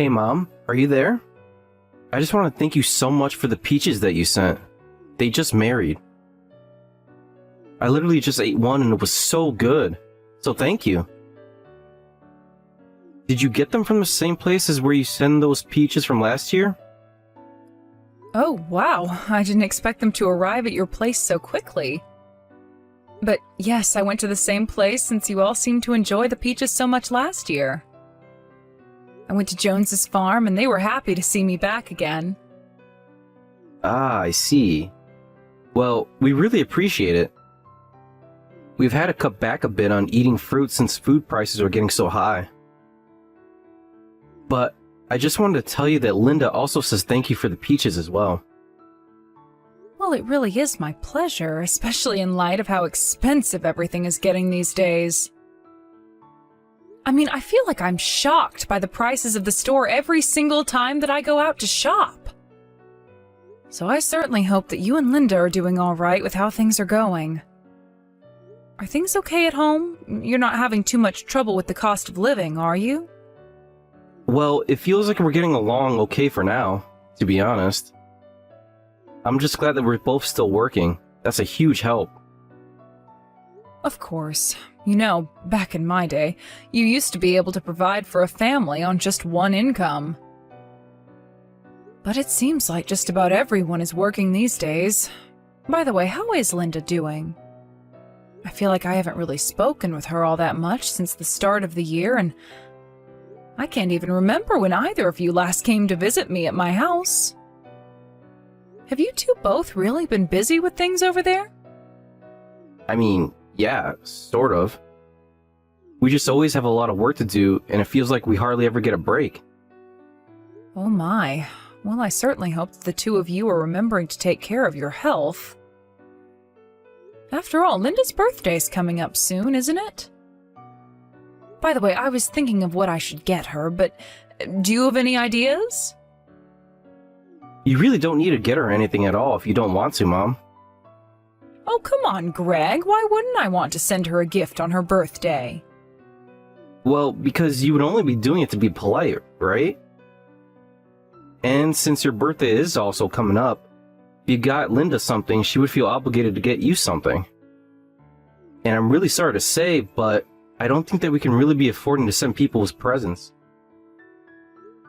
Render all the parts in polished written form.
Hey Mom, are you there? I just want to thank you so much for the peaches that you sent. They just married. I literally just ate one and it was so good. So thank you. Did you get them from the same place as where you sent those peaches from last year? Oh, wow. I didn't expect them to arrive at your place so quickly. But yes, I went to the same place since you all seemed to enjoy the peaches so much last year. I went to Jones's farm and they were happy to see me back again. Ah, I see. Well, we really appreciate it. We've had to cut back a bit on eating fruit since food prices are getting so high. But I just wanted to tell you that Linda also says thank you for the peaches as well. Well, it really is my pleasure, especially in light of how expensive everything is getting these days. I mean, I feel like I'm shocked by the prices of the store every single time that I go out to shop. So I certainly hope that you and Linda are doing all right with how things are going. Are things okay at home? You're not having too much trouble with the cost of living, are you? Well, it feels like we're getting along okay for now, to be honest. I'm just glad that we're both still working. That's a huge help. Of course. You know, back in my day, you used to be able to provide for a family on just one income. But it seems like just about everyone is working these days. By the way, how is Linda doing? I feel like I haven't really spoken with her all that much since the start of the year, and I can't even remember when either of you last came to visit me at my house. Have you two both really been busy with things over there? I mean, yeah, sort of. We just always have a lot of work to do, and it feels like we hardly ever get a break. Oh my. Well, I certainly hope that the two of you are remembering to take care of your health. After all, Linda's birthday's coming up soon, isn't it? By the way, I was thinking of what I should get her, but do you have any ideas? You really don't need to get her anything at all if you don't want to, Mom. Oh, come on, Greg. Why wouldn't I want to send her a gift on her birthday? Well, because you would only be doing it to be polite, right? And since your birthday is also coming up, if you got Linda something, she would feel obligated to get you something. And I'm really sorry to say, but I don't think that we can really be affording to send people with presents.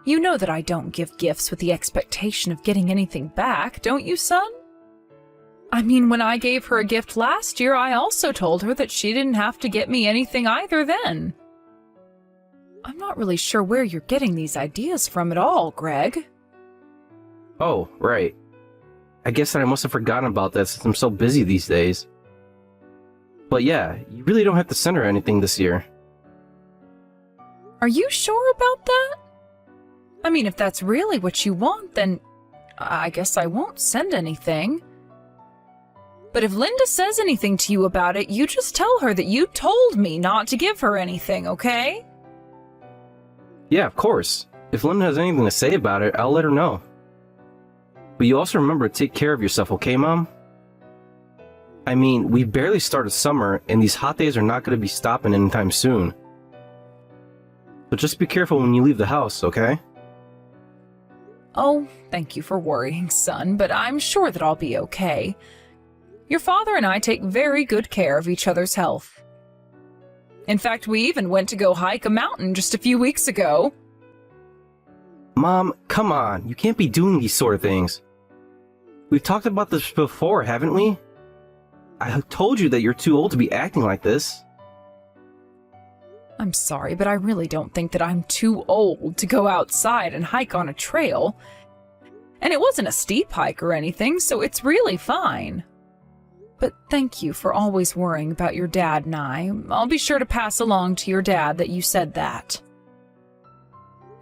You know that I don't give gifts with the expectation of getting anything back, don't you, son? I mean, when I gave her a gift last year, I also told her that she didn't have to get me anything either then. I'm not really sure where you're getting these ideas from at all, Greg. Oh, right. I guess that I must have forgotten about that since I'm so busy these days. But yeah, you really don't have to send her anything this year. Are you sure about that? I mean, if that's really what you want, then I guess I won't send anything. But if Linda says anything to you about it, you just tell her that you told me not to give her anything, okay? Yeah, of course. If Linda has anything to say about it, I'll let her know. But you also remember to take care of yourself, okay, Mom? I mean, we barely started summer, and these hot days are not going to be stopping anytime soon. So just be careful when you leave the house, okay? Oh, thank you for worrying, son, but I'm sure that I'll be okay. Your father and I take very good care of each other's health. In fact, we even went to go hike a mountain just a few weeks ago. Mom, come on. You can't be doing these sort of things. We've talked about this before, haven't we? I told you that you're too old to be acting like this. I'm sorry, but I really don't think that I'm too old to go outside and hike on a trail. And it wasn't a steep hike or anything, so it's really fine. But thank you for always worrying about your dad and I. I'll be sure to pass along to your dad that you said that.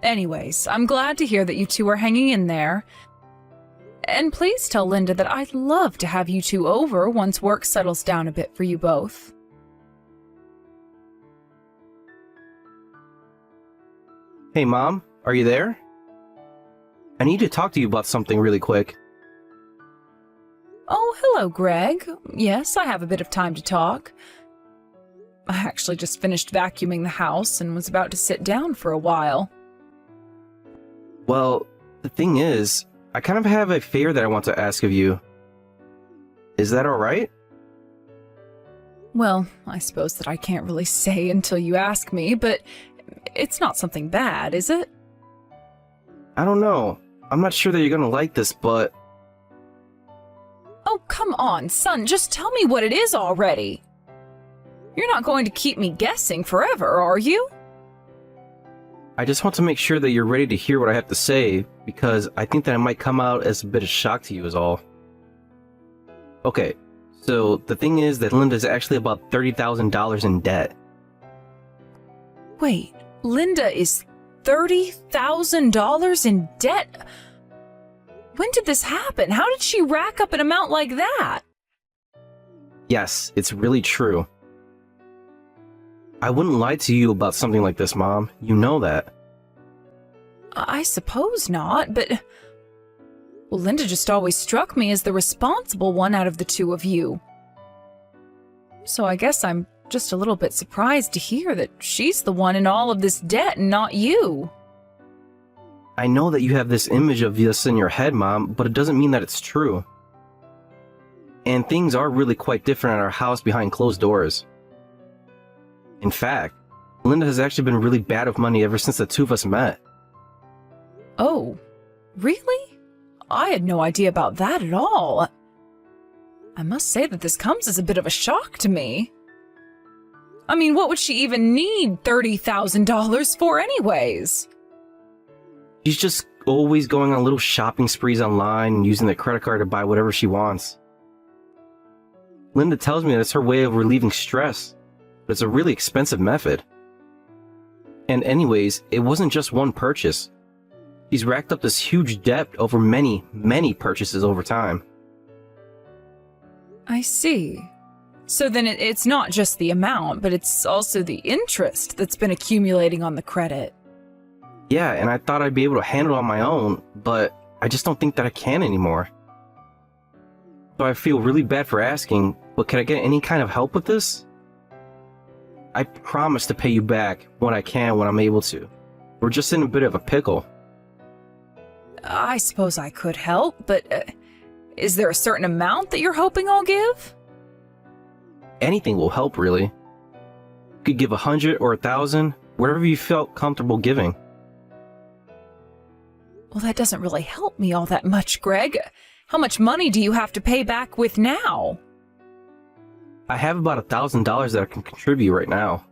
Anyways, I'm glad to hear that you two are hanging in there. And please tell Linda that I'd love to have you two over once work settles down a bit for you both. Hey, Mom, are you there? I need to talk to you about something really quick. Oh, hello, Greg. Yes, I have a bit of time to talk. I actually just finished vacuuming the house and was about to sit down for a while. Well, the thing is, I kind of have a favor that I want to ask of you. Is that alright? Well, I suppose that I can't really say until you ask me, but it's not something bad, is it? I don't know. I'm not sure that you're gonna like this, but Oh, come on, son, just tell me what it is already. You're not going to keep me guessing forever, are you? I just want to make sure that you're ready to hear what I have to say, because I think that it might come out as a bit of shock to you is all. Okay, so the thing is that Linda's actually about $30,000 in debt. Wait, Linda is $30,000 in debt? When did this happen? How did she rack up an amount like that? Yes, it's really true. I wouldn't lie to you about something like this, Mom. You know that. I suppose not, but... Well, Linda just always struck me as the responsible one out of the two of you. So I guess I'm just a little bit surprised to hear that she's the one in all of this debt and not you. I know that you have this image of this in your head, Mom, but it doesn't mean that it's true. And things are really quite different at our house behind closed doors. In fact, Linda has actually been really bad with money ever since the two of us met. Oh, really? I had no idea about that at all. I must say that this comes as a bit of a shock to me. I mean, what would she even need $30,000 for anyways? She's just always going on little shopping sprees online and using the credit card to buy whatever she wants. Linda tells me that it's her way of relieving stress, but it's a really expensive method. And anyways, it wasn't just one purchase. She's racked up this huge debt over many, many purchases over time. I see. So then it's not just the amount, but it's also the interest that's been accumulating on the credit. Yeah, and I thought I'd be able to handle it on my own, but I just don't think that I can anymore. So I feel really bad for asking, but can I get any kind of help with this? I promise to pay you back when I can, when I'm able to. We're just in a bit of a pickle. I suppose I could help, but is there a certain amount that you're hoping I'll give? Anything will help, really. You could give 100 or 1,000, whatever you felt comfortable giving. Well, that doesn't really help me all that much, Greg. How much money do you have to pay back with now? I have about $1,000 that I can contribute right now.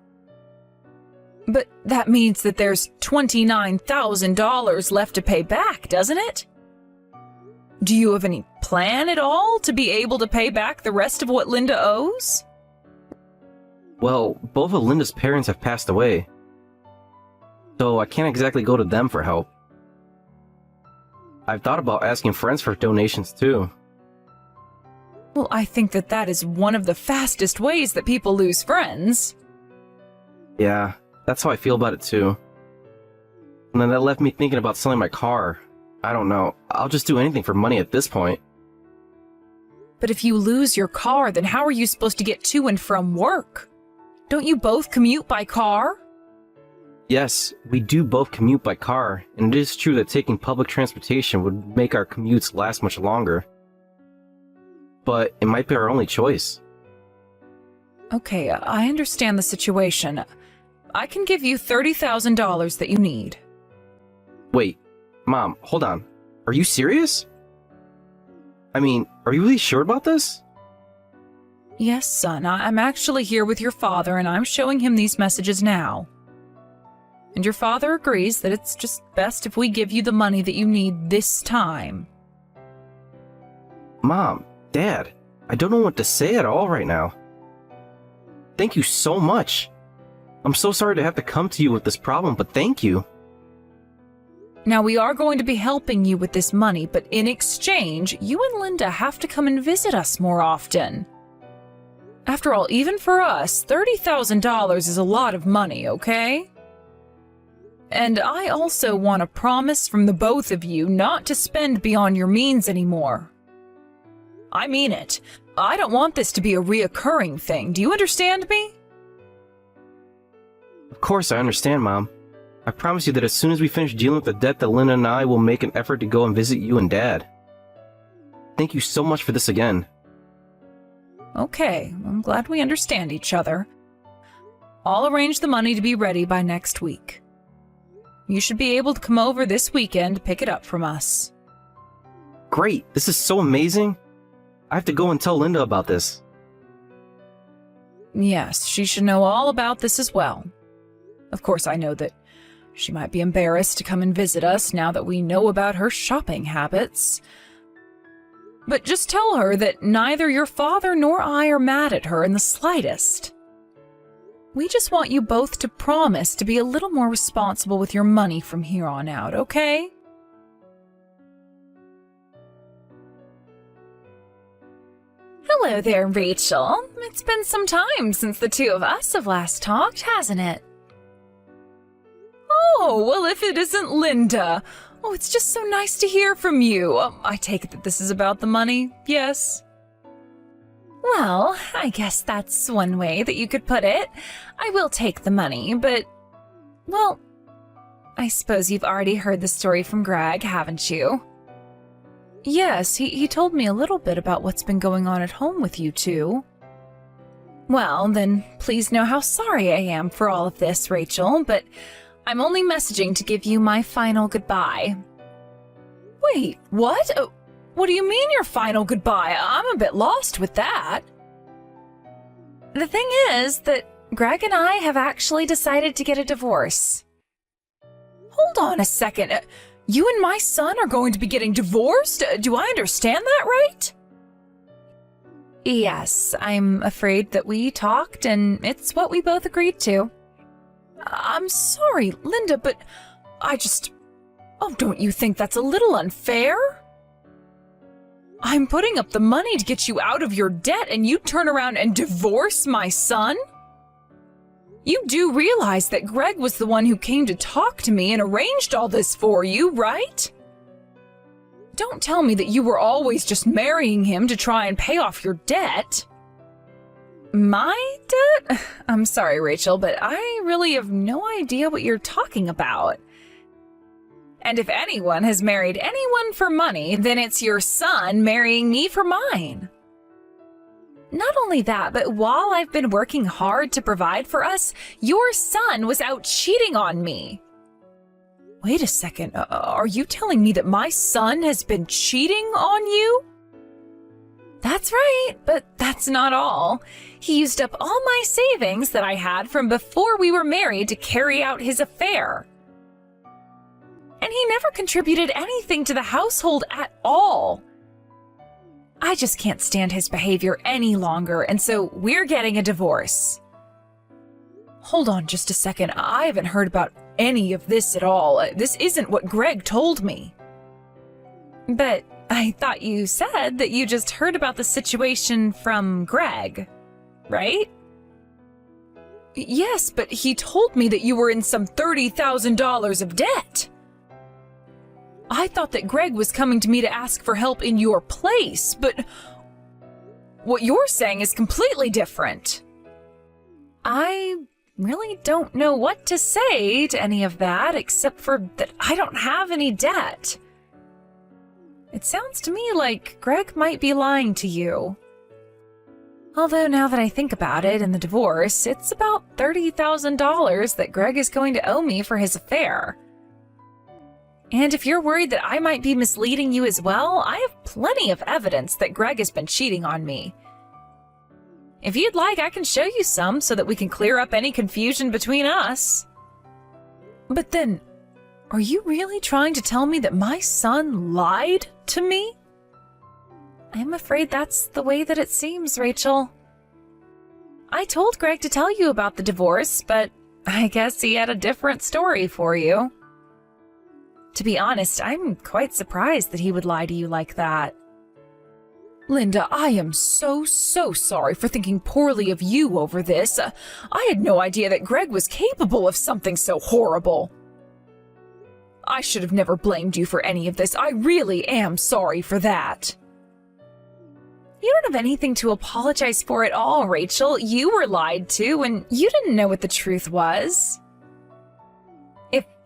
But that means that there's $29,000 left to pay back, doesn't it? Do you have any plan at all to be able to pay back the rest of what Linda owes? Well, both of Linda's parents have passed away, so I can't exactly go to them for help. I've thought about asking friends for donations too. Well, I think that that is one of the fastest ways that people lose friends. Yeah, that's how I feel about it too. And then that left me thinking about selling my car. I don't know, I'll just do anything for money at this point. But if you lose your car, then how are you supposed to get to and from work? Don't you both commute by car? Yes, we do both commute by car, and it is true that taking public transportation would make our commutes last much longer. But it might be our only choice. Okay, I understand the situation. I can give you $30,000 that you need. Wait, Mom, hold on. Are you serious? I mean, are you really sure about this? Yes, son, I'm actually here with your father and I'm showing him these messages now. And your father agrees that it's just best if we give you the money that you need this time. Mom, Dad, I don't know what to say at all right now. Thank you so much. I'm so sorry to have to come to you with this problem, but thank you. Now, we are going to be helping you with this money, but in exchange, you and Linda have to come and visit us more often. After all, even for us, $30,000 is a lot of money, okay? And I also want a promise from the both of you not to spend beyond your means anymore. I mean it. I don't want this to be a reoccurring thing. Do you understand me? Of course I understand, Mom. I promise you that as soon as we finish dealing with the debt, that Linda and I will make an effort to go and visit you and Dad. Thank you so much for this again. Okay, I'm glad we understand each other. I'll arrange the money to be ready by next week. You should be able to come over this weekend to pick it up from us. Great, this is so amazing. I have to go and tell Linda about this. Yes, she should know all about this as well. Of course, I know that she might be embarrassed to come and visit us now that we know about her shopping habits. But just tell her that neither your father nor I are mad at her in the slightest. We just want you both to promise to be a little more responsible with your money from here on out, okay? Hello there, Rachel. It's been some time since the two of us have last talked, hasn't it? Oh, well, if it isn't Linda. Oh, it's just so nice to hear from you. I take it that this is about the money, yes? Well, I guess that's one way that you could put it. I will take the money, but, well, I suppose you've already heard the story from Greg, haven't you? Yes, he told me a little bit about what's been going on at home with you two. Well, then please know how sorry I am for all of this, Rachel, but I'm only messaging to give you my final goodbye. Wait, what? What do you mean your final goodbye? I'm a bit lost with that. The thing is that Greg and I have actually decided to get a divorce. Hold on a second. You and my son are going to be getting divorced? Do I understand that right? Yes, I'm afraid that we talked and it's what we both agreed to. I'm sorry, Linda, but Oh, don't you think that's a little unfair? I'm putting up the money to get you out of your debt and you turn around and divorce my son? You do realize that Greg was the one who came to talk to me and arranged all this for you, right? Don't tell me that you were always just marrying him to try and pay off your debt. My debt? I'm sorry, Rachel, but I really have no idea what you're talking about. And if anyone has married anyone for money, then it's your son marrying me for mine. Not only that, but while I've been working hard to provide for us, your son was out cheating on me. Wait a second, are you telling me that my son has been cheating on you? That's right, but that's not all. He used up all my savings that I had from before we were married to carry out his affair. And he never contributed anything to the household at all. I just can't stand his behavior any longer, and so we're getting a divorce. Hold on just a second, I haven't heard about any of this at all. This isn't what Greg told me. But I thought you said that you just heard about the situation from Greg, right? Yes, but he told me that you were in some $30,000 of debt. I thought that Greg was coming to me to ask for help in your place, but what you're saying is completely different. I really don't know what to say to any of that, except for that I don't have any debt. It sounds to me like Greg might be lying to you. Although now that I think about it, in the divorce, it's about $30,000 that Greg is going to owe me for his affair. And if you're worried that I might be misleading you as well, I have plenty of evidence that Greg has been cheating on me. If you'd like, I can show you some so that we can clear up any confusion between us. But then, are you really trying to tell me that my son lied to me? I'm afraid that's the way that it seems, Rachel. I told Greg to tell you about the divorce, but I guess he had a different story for you. To be honest, I'm quite surprised that he would lie to you like that. Linda, I am so sorry for thinking poorly of you over this. I had no idea that Greg was capable of something so horrible. I should have never blamed you for any of this. I really am sorry for that. You don't have anything to apologize for at all, Rachel. You were lied to, and you didn't know what the truth was.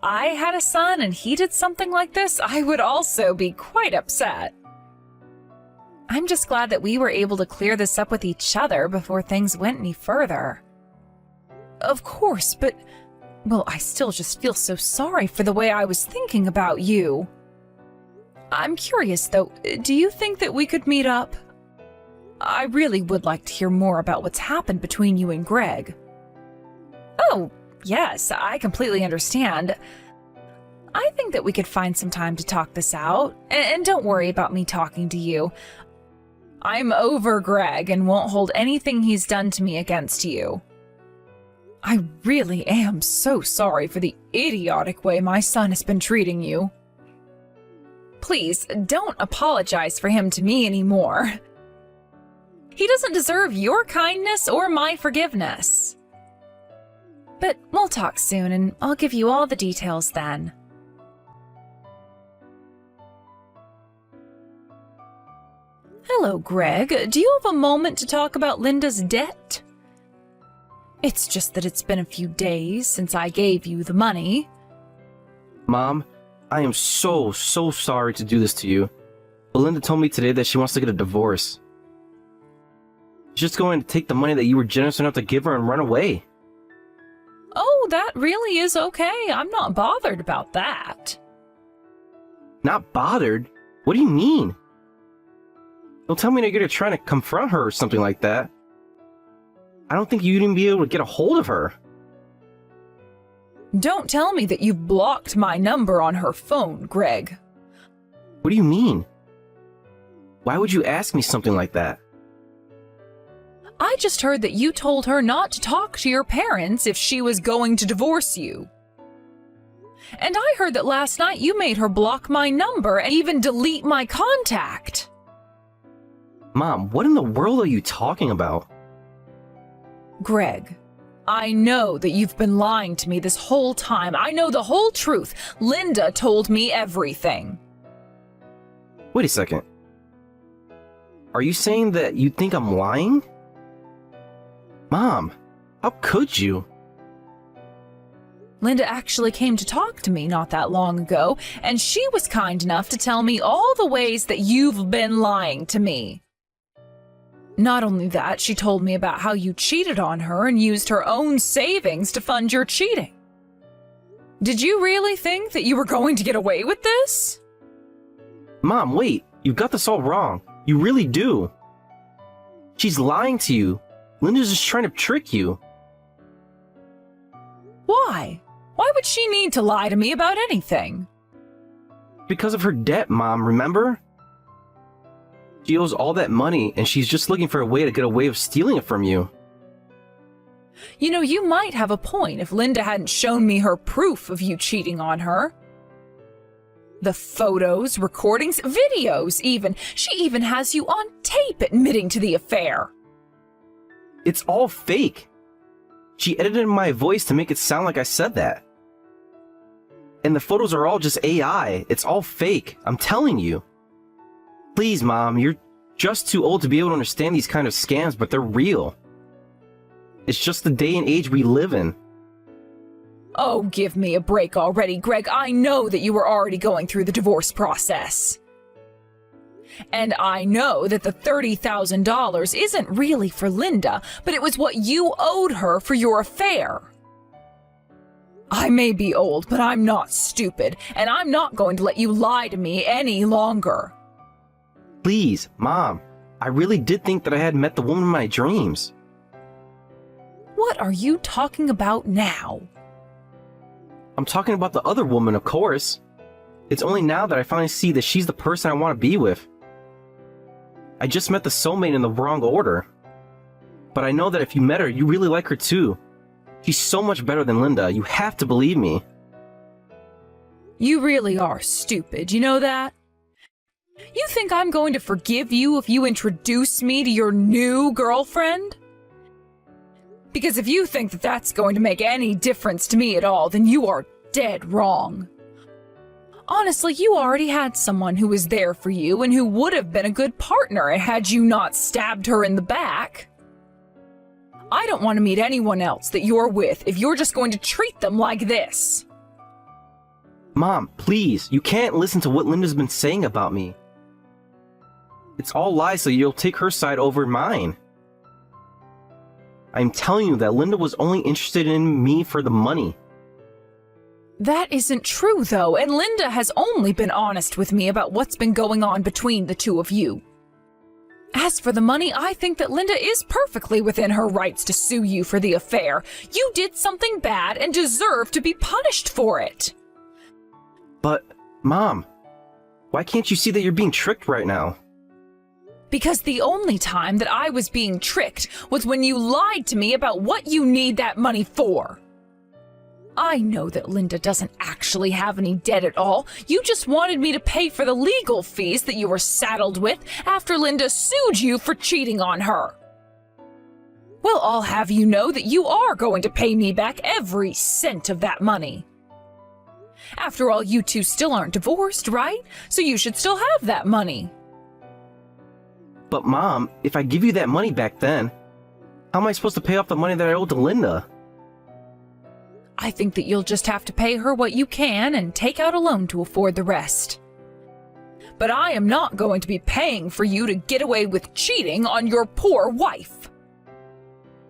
I had a son and he did something like this, I would also be quite upset. I'm just glad that we were able to clear this up with each other before things went any further. Of course, but, well, I still just feel so sorry for the way I was thinking about you. I'm curious, though, do you think that we could meet up? I really would like to hear more about what's happened between you and Greg. Oh, yes, I completely understand. I think that we could find some time to talk this out, and don't worry about me talking to you. I'm over Greg and won't hold anything he's done to me against you. I really am so sorry for the idiotic way my son has been treating you. Please, don't apologize for him to me anymore. He doesn't deserve your kindness or my forgiveness. But we'll talk soon, and I'll give you all the details then. Hello, Greg. Do you have a moment to talk about Linda's debt? It's just that it's been a few days since I gave you the money. Mom, I am so sorry to do this to you. But Linda told me today that she wants to get a divorce. She's just going to take the money that you were generous enough to give her and run away. Oh, that really is okay. I'm not bothered about that. Not bothered? What do you mean? Don't tell me that you're going to try to confront her or something like that. I don't think you'd even be able to get a hold of her. Don't tell me that you've blocked my number on her phone, Greg. What do you mean? Why would you ask me something like that? I just heard that you told her not to talk to your parents if she was going to divorce you. And I heard that last night you made her block my number and even delete my contact. Mom, what in the world are you talking about? Greg, I know that you've been lying to me this whole time. I know the whole truth. Linda told me everything. Wait a second. Are you saying that you think I'm lying? Mom, how could you? Linda actually came to talk to me not that long ago, and she was kind enough to tell me all the ways that you've been lying to me. Not only that, she told me about how you cheated on her and used her own savings to fund your cheating. Did you really think that you were going to get away with this? Mom, wait, you've got this all wrong. You really do. She's lying to you. Linda's just trying to trick you. Why? Why would she need to lie to me about anything? Because of her debt, Mom, remember? She owes all that money, and she's just looking for a way to get away with stealing it from you. You know, you might have a point if Linda hadn't shown me her proof of you cheating on her. The photos, recordings, videos even. She even has you on tape admitting to the affair. It's all fake. She edited my voice to make it sound like I said that. And the photos are all just AI. It's all fake. I'm telling you. Please, Mom, you're just too old to be able to understand these kind of scams, but they're real. It's just the day and age we live in. Oh, give me a break already, Greg. I know that you were already going through the divorce process. And I know that the $30,000 isn't really for Linda, but it was what you owed her for your affair. I may be old, but I'm not stupid, and I'm not going to let you lie to me any longer. Please, Mom, I really did think that I had met the woman in my dreams. What are you talking about now? I'm talking about the other woman, of course. It's only now that I finally see that she's the person I want to be with. I just met the soulmate in the wrong order. But I know that if you met her, you really like her too. She's so much better than Linda. You have to believe me. You really are stupid, you know that? You think I'm going to forgive you if you introduce me to your new girlfriend? Because if you think that that's going to make any difference to me at all, then you are dead wrong. Honestly, you already had someone who was there for you and who would have been a good partner had you not stabbed her in the back. I don't want to meet anyone else that you're with if you're just going to treat them like this. Mom, please, you can't listen to what Linda's been saying about me. It's all lies so you'll take her side over mine. I'm telling you that Linda was only interested in me for the money. That isn't true, though, and Linda has only been honest with me about what's been going on between the two of you. As for the money, I think that Linda is perfectly within her rights to sue you for the affair. You did something bad and deserve to be punished for it. But, Mom, why can't you see that you're being tricked right now? Because the only time that I was being tricked was when you lied to me about what you need that money for. I know that Linda doesn't actually have any debt at all. You just wanted me to pay for the legal fees that you were saddled with after Linda sued you for cheating on her. Well, I'll have you know that you are going to pay me back every cent of that money. After all, you two still aren't divorced, right? So you should still have that money. But Mom, if I give you that money back then, how am I supposed to pay off the money that I owed to Linda? I think that you'll just have to pay her what you can and take out a loan to afford the rest. But I am not going to be paying for you to get away with cheating on your poor wife.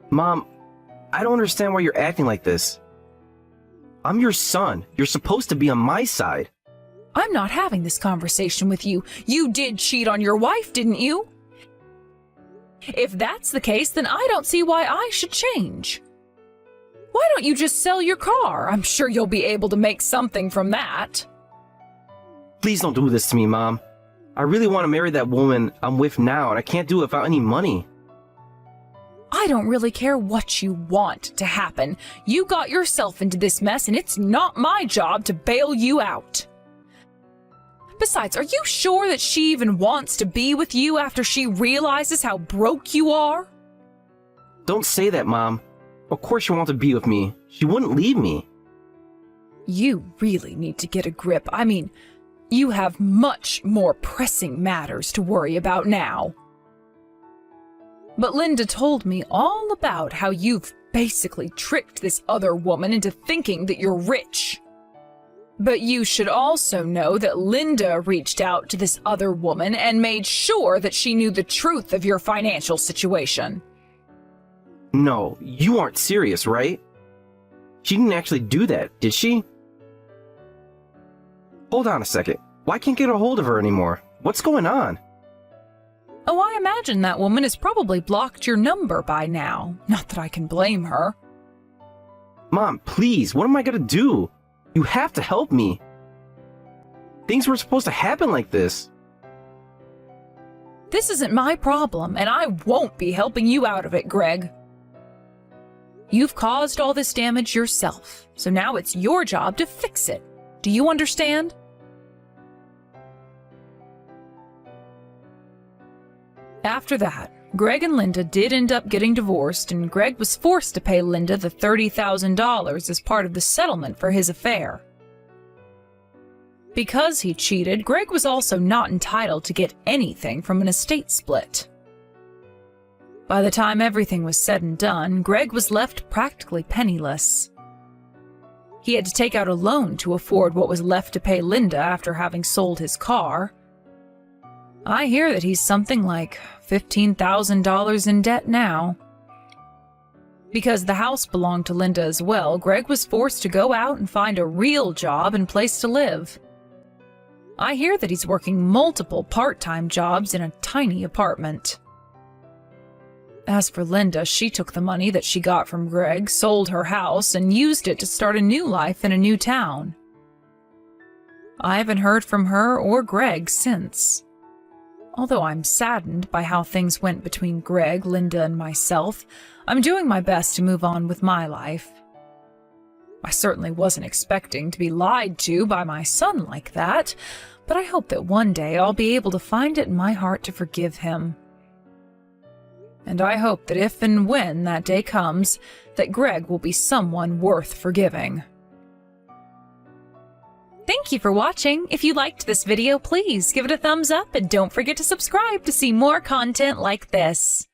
Mom, I don't understand why you're acting like this. I'm your son. You're supposed to be on my side. I'm not having this conversation with you. You did cheat on your wife, didn't you? If that's the case, then I don't see why I should change. Why don't you just sell your car? I'm sure you'll be able to make something from that. Please don't do this to me, Mom. I really want to marry that woman I'm with now, and I can't do it without any money. I don't really care what you want to happen. You got yourself into this mess, and it's not my job to bail you out. Besides, are you sure that she even wants to be with you after she realizes how broke you are? Don't say that, Mom. Of course she wants to be with me. She wouldn't leave me. You really need to get a grip. I mean, you have much more pressing matters to worry about now. But Linda told me all about how you've basically tricked this other woman into thinking that you're rich. But you should also know that Linda reached out to this other woman and made sure that she knew the truth of your financial situation. No, you aren't serious, right? She didn't actually do that, did she? Hold on a second. Why can't I get a hold of her anymore? What's going on? Oh, I imagine that woman has probably blocked your number by now. Not that I can blame her. Mom, please, what am I gonna do? You have to help me. Things were supposed to happen like this. This isn't my problem, and I won't be helping you out of it, Greg. You've caused all this damage yourself, so now it's your job to fix it. Do you understand? After that, Greg and Linda did end up getting divorced, and Greg was forced to pay Linda the $30,000 as part of the settlement for his affair. Because he cheated, Greg was also not entitled to get anything from an estate split. By the time everything was said and done, Greg was left practically penniless. He had to take out a loan to afford what was left to pay Linda after having sold his car. I hear that he's something like $15,000 in debt now. Because the house belonged to Linda as well, Greg was forced to go out and find a real job and place to live. I hear that he's working multiple part-time jobs in a tiny apartment. As for Linda, she took the money that she got from Greg, sold her house, and used it to start a new life in a new town. I haven't heard from her or Greg since. Although I'm saddened by how things went between Greg, Linda, and myself, I'm doing my best to move on with my life. I certainly wasn't expecting to be lied to by my son like that, but I hope that one day I'll be able to find it in my heart to forgive him. And I hope that if and when that day comes, that Greg will be someone worth forgiving. Thank you for watching. If you liked this video, please give it a thumbs up and don't forget to subscribe to see more content like this.